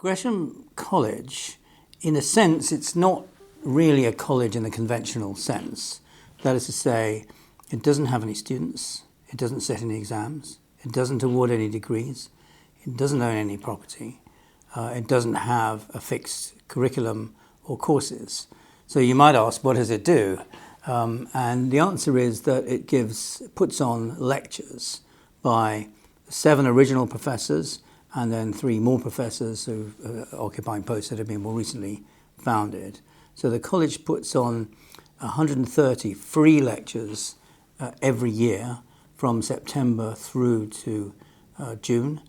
Gresham College, in a sense, it's not really a college in the conventional sense. That is to say, it doesn't have any students, it doesn't set any exams, it doesn't award any degrees, it doesn't own any property, it doesn't have a fixed curriculum or courses. So you might ask, what does it do? And the answer is that it puts on lectures by 7 original professors and then 3 more professors who are occupying posts that have been more recently founded. So the college puts on 130 free lectures every year from September through to June,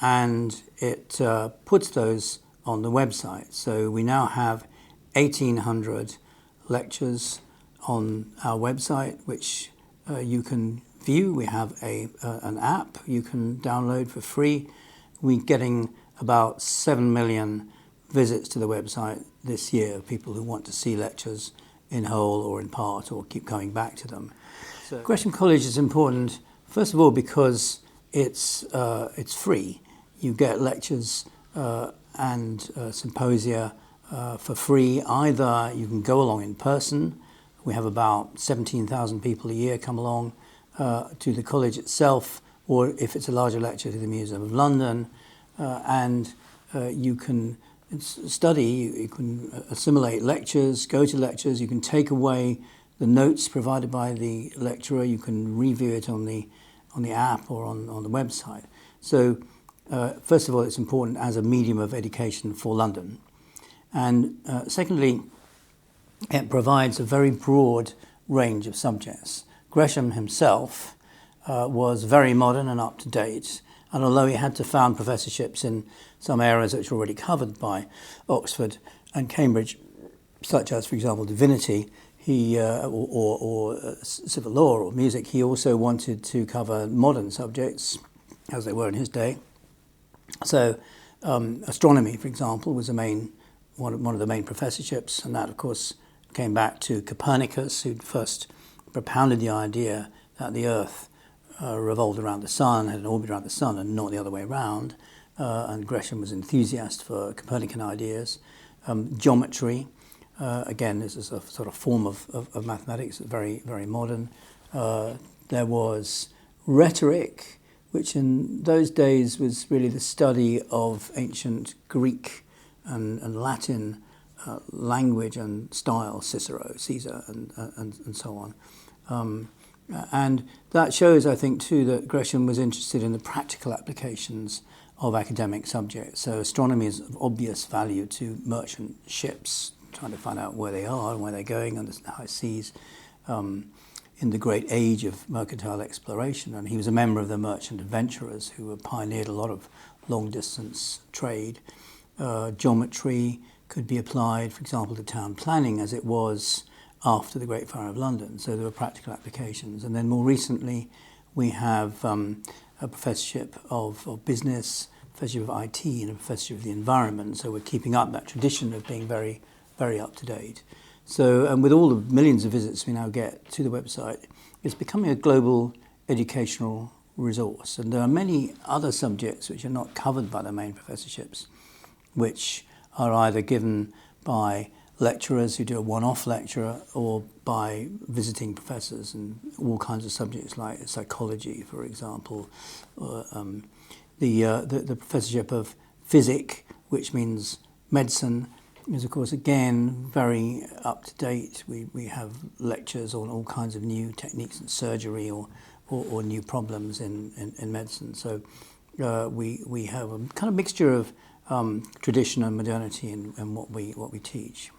and it puts those on the website. So we now have 1,800 lectures on our website, which you can view. We have an app you can download for free. We're getting about 7 million visits to the website this year of people who want to see lectures in whole or in part or keep coming back to them. So Gresham College is important, first of all, because it's free. You get lectures and symposia for free. Either you can go along in person. We have about 17,000 people a year come along to the college itself, or if it's a larger lecture, to the Museum of London, and you can study, you can assimilate lectures, go to lectures, you can take away the notes provided by the lecturer, you can review it on the app or on the website. So first of all, it's important as a medium of education for London. And secondly, it provides a very broad range of subjects. Gresham himself was very modern and up to date, and although he had to found professorships in some areas which were already covered by Oxford and Cambridge, such as, for example, divinity, or civil law or music, he also wanted to cover modern subjects, as they were in his day. So astronomy, for example, was one of the main professorships, and that, of course, came back to Copernicus, who first propounded the idea that the Earth revolved around the sun, had an orbit around the sun, and not the other way around. And Gresham was an enthusiast for Copernican ideas. Geometry, again, this is a sort of form of mathematics, very, very modern. There was rhetoric, which in those days was really the study of ancient Greek and Latin language and style, Cicero, Caesar, and so on. And that shows, I think, too, that Gresham was interested in the practical applications of academic subjects. So astronomy is of obvious value to merchant ships, trying to find out where they are and where they're going under the high seas in the great age of mercantile exploration. And he was a member of the merchant adventurers who pioneered a lot of long-distance trade. Geometry could be applied, for example, to town planning as it was after the Great Fire of London. So there were practical applications. And then more recently, we have a professorship of business, a professorship of IT, and a professorship of the environment. So we're keeping up that tradition of being very, very up to date. So, and with all the millions of visits we now get to the website, it's becoming a global educational resource. And there are many other subjects which are not covered by the main professorships, which are either given by lecturers who do a one-off lecture or by visiting professors, and all kinds of subjects like psychology, for example, or the professorship of physic, which means medicine, is of course again very up to date. We have lectures on all kinds of new techniques in surgery or new problems in medicine. So we have a kind of mixture of tradition and modernity in what we teach.